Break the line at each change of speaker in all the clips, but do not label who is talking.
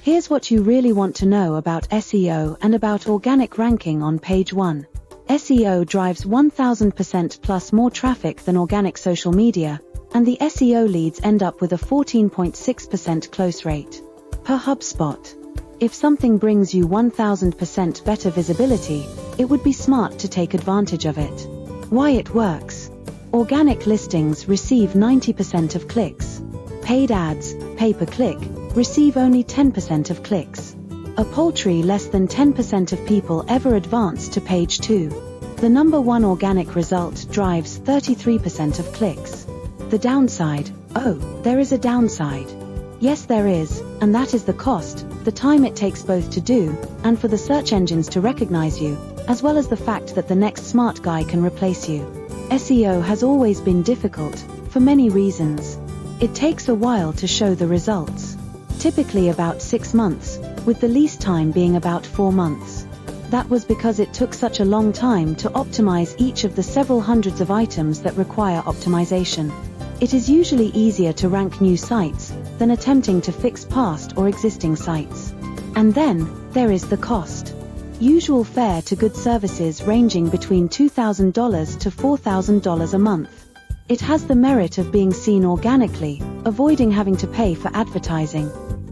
Here's what you really want to know about SEO and about organic ranking on page 1. SEO drives 1000% plus more traffic than organic social media, and the SEO leads end up with a 14.6% close rate. Per HubSpot. If something brings you 1000% better visibility, it would be smart to take advantage of it. Why it works. Organic listings receive 90% of clicks. Paid ads, pay-per-click, receive only 10% of clicks. A paltry less than 10% of people ever advance to page 2. The number 1 organic result drives 33% of clicks. The downside. Oh, there is a downside. Yes, there is, and that is the cost, the time it takes both to do, and for the search engines to recognize you, as well as the fact that the next smart guy can replace you. SEO has always been difficult, for many reasons. It takes a while to show the results. Typically about 6 months, with the least time being about 4 months. That was because it took such a long time to optimize each of the several hundreds of items that require optimization. It is usually easier to rank new sites than attempting to fix past or existing sites. And then, there is the cost. Usual fare to good services ranging between $2,000 to $4,000 a month. It has the merit of being seen organically, avoiding having to pay for advertising.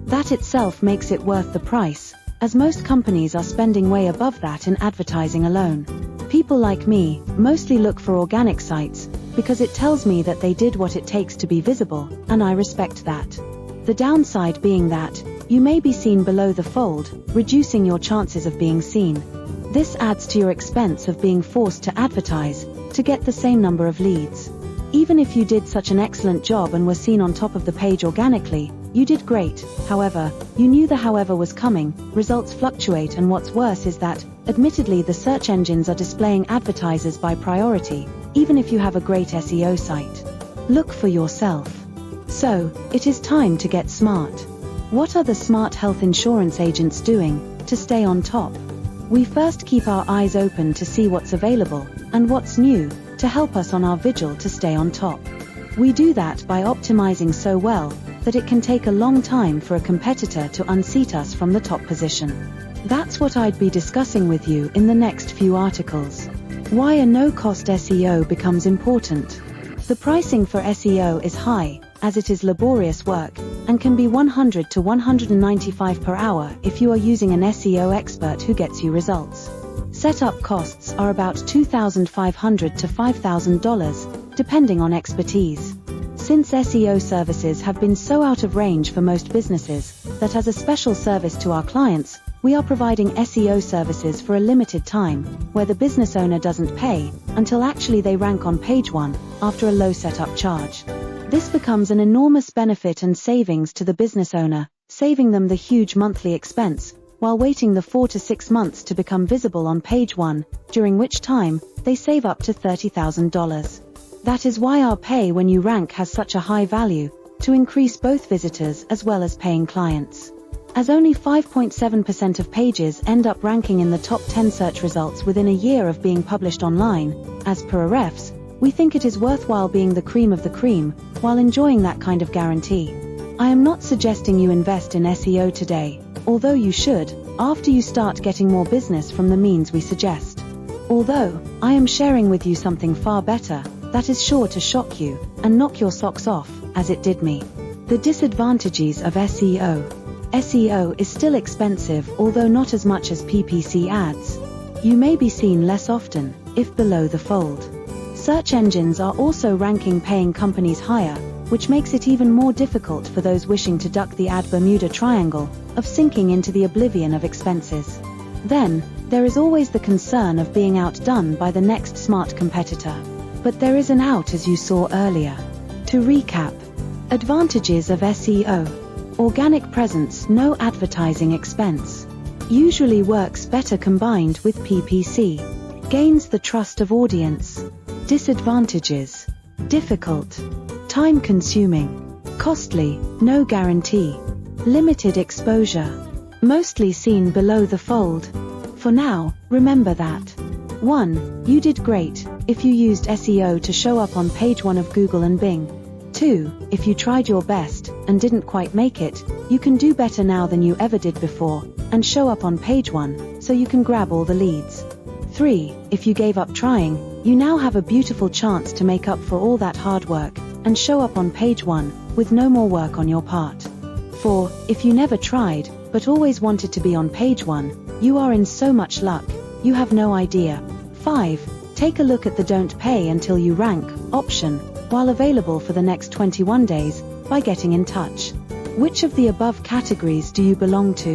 That itself makes it worth the price, as most companies are spending way above that in advertising alone. People like me mostly look for organic sites, because it tells me that they did what it takes to be visible, and I respect that. The downside being that, you may be seen below the fold, reducing your chances of being seen. This adds to your expense of being forced to advertise, to get the same number of leads. Even if you did such an excellent job and were seen on top of the page organically, you did great. However, you knew the however was coming, results fluctuate, and what's worse is that, admittedly, the search engines are displaying advertisers by priority, even if you have a great SEO site. Look for yourself. So, it is time to get smart. What are the smart health insurance agents doing to stay on top? We first keep our eyes open to see what's available and what's new, to help us on our vigil to stay on top. We do that by optimizing so well that it can take a long time for a competitor to unseat us from the top position. That's what I'd be discussing with you in the next few articles. Why a no-cost SEO becomes important. The pricing for SEO is high, as it is laborious work, and can be $100 to $195 per hour if you are using an SEO expert who gets you results. Setup costs are about $2,500 to $5,000, depending on expertise. Since SEO services have been so out of range for most businesses, that as a special service to our clients, we are providing SEO services for a limited time, where the business owner doesn't pay, until actually they rank on page 1, after a low setup charge. This becomes an enormous benefit and savings to the business owner, saving them the huge monthly expense, while waiting the 4 to 6 months to become visible on page 1, during which time, they save up to $30,000. That is why our pay when you rank has such a high value, to increase both visitors as well as paying clients. As only 5.7% of pages end up ranking in the top 10 search results within a year of being published online, as per Ahrefs, we think it is worthwhile being the cream of the cream, while enjoying that kind of guarantee. I am not suggesting you invest in SEO today, although you should, after you start getting more business from the means we suggest. Although, I am sharing with you something far better, that is sure to shock you, and knock your socks off, as it did me. The disadvantages of SEO. SEO is still expensive, although not as much as PPC ads. You may be seen less often, if below the fold. Search engines are also ranking paying companies higher, which makes it even more difficult for those wishing to duck the ad Bermuda Triangle, of sinking into the oblivion of expenses. Then, there is always the concern of being outdone by the next smart competitor. But there is an out, as you saw earlier. To recap. Advantages of SEO. Organic presence, no advertising expense. Usually works better combined with PPC. Gains the trust of audience. Disadvantages. Difficult. Time-consuming. Costly, no guarantee. Limited exposure. Mostly seen below the fold. For now, remember that. 1. You did great if you used SEO to show up on page 1 of Google and Bing. 2. If you tried your best and didn't quite make it, you can do better now than you ever did before, and show up on page 1, so you can grab all the leads. 3. If you gave up trying, you now have a beautiful chance to make up for all that hard work, and show up on page 1, with no more work on your part. 4. If you never tried, but always wanted to be on page 1, you are in so much luck, you have no idea. 5. Take a look at the Don't Pay Until You Rank option, while available for the next 21 days, by getting in touch. Which of the above categories do you belong to?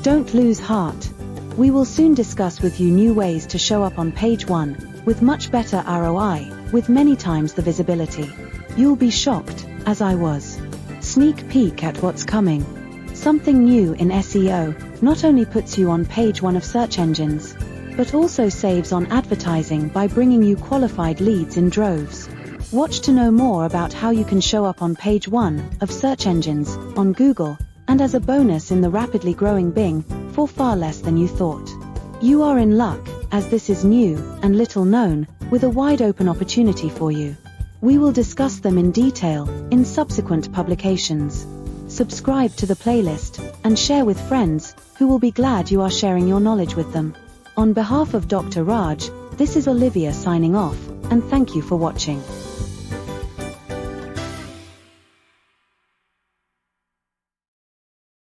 Don't lose heart. We will soon discuss with you new ways to show up on page 1, with much better ROI, with many times the visibility. You'll be shocked, as I was. Sneak peek at what's coming. Something new in SEO not only puts you on page 1 of search engines, but also saves on advertising by bringing you qualified leads in droves. Watch to know more about how you can show up on page 1 of search engines, on Google, and as a bonus in the rapidly growing Bing, for far less than you thought. You are in luck, as this is new and little known, with a wide open opportunity for you. We will discuss them in detail in subsequent publications. Subscribe to the playlist and share with friends who will be glad you are sharing your knowledge with them. On behalf of Dr. Raj, this is Olivia signing off, and thank you for watching.